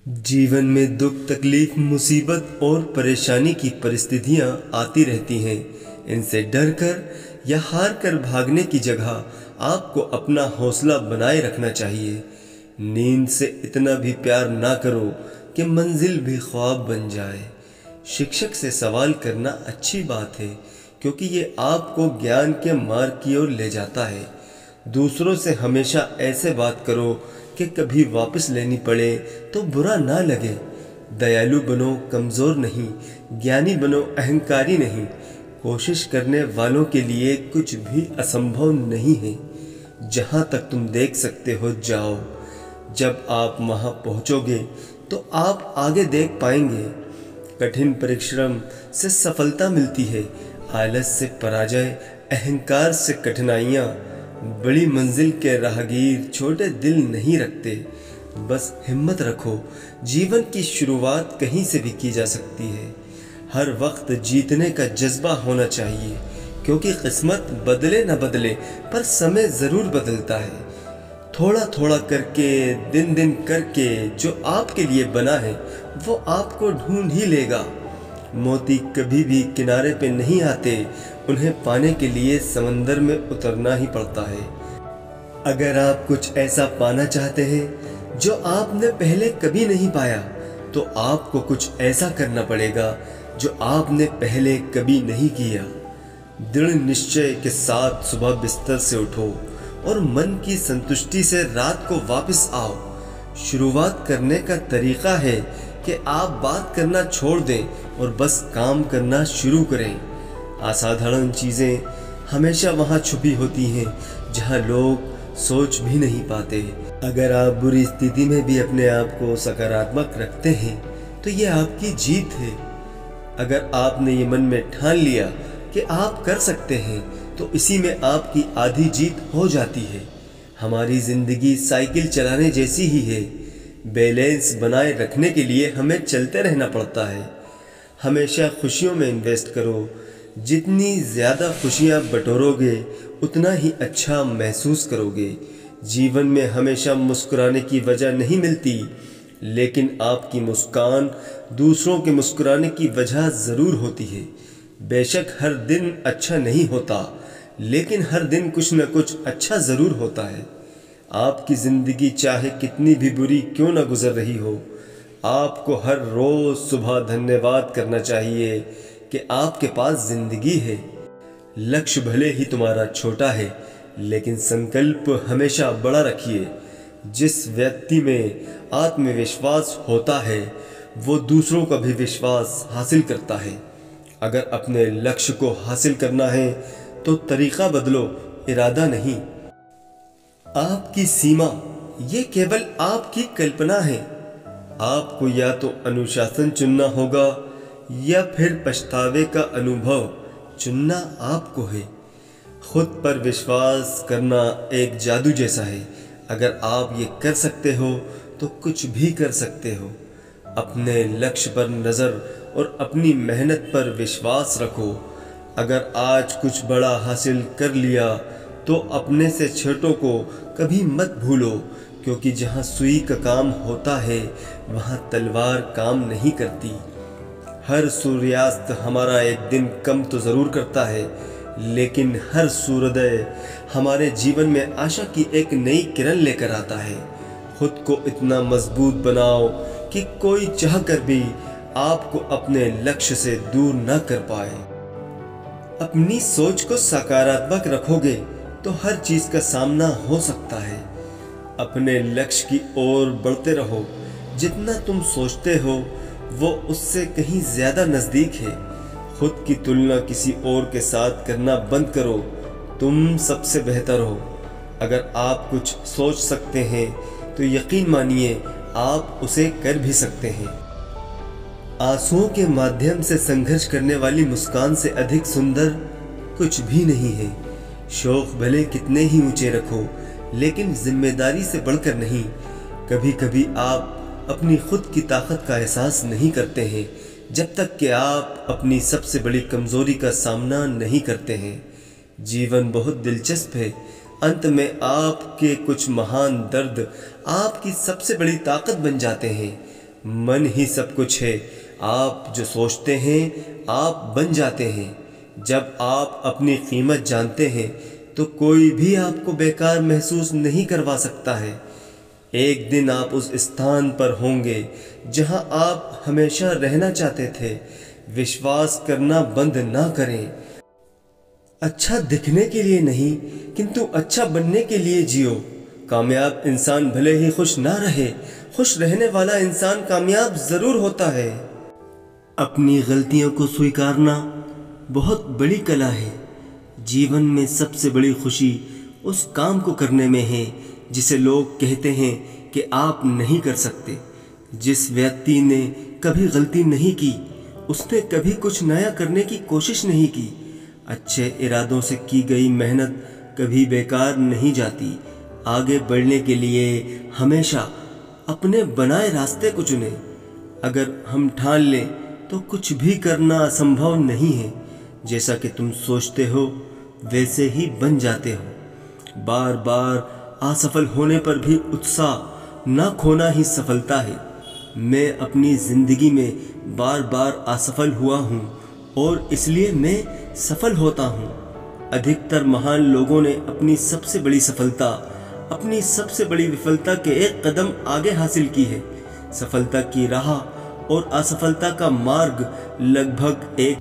जीवन में दुख, तकलीफ, मुसीबत और परेशानी की परिस्थितियां आती रहती हैं। इनसे डर कर या हार कर भागने की जगह आपको अपना हौसला बनाए रखना चाहिए। नींद से इतना भी प्यार ना करो कि मंजिल भी ख्वाब बन जाए। शिक्षक से सवाल करना अच्छी बात है, क्योंकि ये आपको ज्ञान के मार्ग की ओर ले जाता है। दूसरों से हमेशा ऐसे बात करो कि कभी वापस लेनी पड़े तो बुरा ना लगे। दयालु बनो, कमज़ोर नहीं। ज्ञानी बनो, अहंकारी नहीं। कोशिश करने वालों के लिए कुछ भी असंभव नहीं है। जहाँ तक तुम देख सकते हो जाओ। जब आप वहाँ पहुँचोगे तो आप आगे देख पाएंगे। कठिन परिश्रम से सफलता मिलती है, आलस से पराजय, अहंकार से कठिनाइयाँ। बड़ी मंजिल के राहगीर छोटे दिल नहीं रखते। बस हिम्मत रखो, जीवन की शुरुआत कहीं से भी की जा सकती है। हर वक्त जीतने का जज्बा होना चाहिए, क्योंकि किस्मत बदले न बदले पर समय ज़रूर बदलता है। थोड़ा थोड़ा करके, दिन दिन करके जो आपके लिए बना है वो आपको ढूंढ ही लेगा। मोती कभी भी किनारे पे नहीं आते, उन्हें पाने के लिए समंदर में उतरना ही पड़ता है। अगर आप कुछ ऐसा पाना चाहते हैं जो आपने पहले कभी नहीं पाया, तो आपको कुछ ऐसा करना पड़ेगा जो आपने पहले कभी नहीं किया। दृढ़ निश्चय के साथ सुबह बिस्तर से उठो और मन की संतुष्टि से रात को वापस आओ। शुरुआत करने का तरीका है कि आप बात करना छोड़ दें और बस काम करना शुरू करें। असाधारण चीज़ें हमेशा वहाँ छुपी होती हैं जहाँ लोग सोच भी नहीं पाते। अगर आप बुरी स्थिति में भी अपने आप को सकारात्मक रखते हैं तो ये आपकी जीत है। अगर आपने ये मन में ठान लिया कि आप कर सकते हैं, तो इसी में आपकी आधी जीत हो जाती है। हमारी ज़िंदगी साइकिल चलाने जैसी ही है। बैलेंस बनाए रखने के लिए हमें चलते रहना पड़ता है। हमेशा खुशियों में इन्वेस्ट करो। जितनी ज़्यादा खुशियाँ बटोरोगे उतना ही अच्छा महसूस करोगे। जीवन में हमेशा मुस्कुराने की वजह नहीं मिलती, लेकिन आपकी मुस्कान दूसरों के मुस्कुराने की वजह ज़रूर होती है। बेशक हर दिन अच्छा नहीं होता, लेकिन हर दिन कुछ न कुछ अच्छा ज़रूर होता है। आपकी ज़िंदगी चाहे कितनी भी बुरी क्यों न गुजर रही हो, आपको हर रोज़ सुबह धन्यवाद करना चाहिए कि आपके पास ज़िंदगी है। लक्ष्य भले ही तुम्हारा छोटा है, लेकिन संकल्प हमेशा बड़ा रखिए। जिस व्यक्ति में आत्मविश्वास होता है वो दूसरों का भी विश्वास हासिल करता है। अगर अपने लक्ष्य को हासिल करना है तो तरीका बदलो, इरादा नहीं। आपकी सीमा ये केवल आपकी कल्पना है। आपको या तो अनुशासन चुनना होगा या फिर पछतावे का अनुभव चुनना आपको है। खुद पर विश्वास करना एक जादू जैसा है। अगर आप ये कर सकते हो तो कुछ भी कर सकते हो। अपने लक्ष्य पर नज़र और अपनी मेहनत पर विश्वास रखो। अगर आज कुछ बड़ा हासिल कर लिया तो अपने से छोटों को कभी मत भूलो, क्योंकि जहाँ सुई का काम होता है वहाँ तलवार काम नहीं करती। हर सूर्यास्त हमारा एक दिन कम तो ज़रूर करता है, लेकिन हर सूर्योदय हमारे जीवन में आशा की एक नई किरण लेकर आता है। खुद को इतना मजबूत बनाओ कि कोई चाह कर भी आपको अपने लक्ष्य से दूर न कर पाए। अपनी सोच को सकारात्मक रखोगे तो हर चीज़ का सामना हो सकता है। अपने लक्ष्य की ओर बढ़ते रहो। जितना तुम सोचते हो वो उससे कहीं ज़्यादा नज़दीक है। खुद की तुलना किसी और के साथ करना बंद करो। तुम सबसे बेहतर हो। अगर आप कुछ सोच सकते हैं तो यकीन मानिए आप उसे कर भी सकते हैं। आंसुओं के माध्यम से संघर्ष करने वाली मुस्कान से अधिक सुंदर कुछ भी नहीं है। शौक भले कितने ही ऊंचे रखो, लेकिन जिम्मेदारी से बढ़कर नहीं। कभी कभी आप अपनी खुद की ताकत का एहसास नहीं करते हैं जब तक कि आप अपनी सबसे बड़ी कमज़ोरी का सामना नहीं करते हैं। जीवन बहुत दिलचस्प है। अंत में आपके कुछ महान दर्द आपकी सबसे बड़ी ताकत बन जाते हैं। मन ही सब कुछ है। आप जो सोचते हैं आप बन जाते हैं। जब आप अपनी कीमत जानते हैं तो कोई भी आपको बेकार महसूस नहीं करवा सकता है। एक दिन आप उस स्थान पर होंगे जहां आप हमेशा रहना चाहते थे। विश्वास करना बंद ना करें। अच्छा दिखने के लिए नहीं किंतु अच्छा बनने के लिए जियो। कामयाब इंसान भले ही खुश ना रहे, खुश रहने वाला इंसान कामयाब जरूर होता है। अपनी गलतियों को स्वीकारना बहुत बड़ी कला है। जीवन में सबसे बड़ी खुशी उस काम को करने में है जिसे लोग कहते हैं कि आप नहीं कर सकते। जिस व्यक्ति ने कभी गलती नहीं की, उसने कभी कुछ नया करने की कोशिश नहीं की। अच्छे इरादों से की गई मेहनत कभी बेकार नहीं जाती। आगे बढ़ने के लिए हमेशा अपने बनाए रास्ते को चुनें। अगर हम ठान लें तो कुछ भी करना असंभव नहीं है। जैसा कि तुम सोचते हो वैसे ही बन जाते हो। बार बार असफल होने पर भी उत्साह ना खोना ही सफलता है। मैं अपनी ज़िंदगी में बार बार असफल हुआ हूँ और इसलिए मैं सफल होता हूँ। अधिकतर महान लोगों ने अपनी सबसे बड़ी सफलता अपनी सबसे बड़ी विफलता के एक कदम आगे हासिल की है। सफलता की राह और असफलता का मार्ग लगभग एक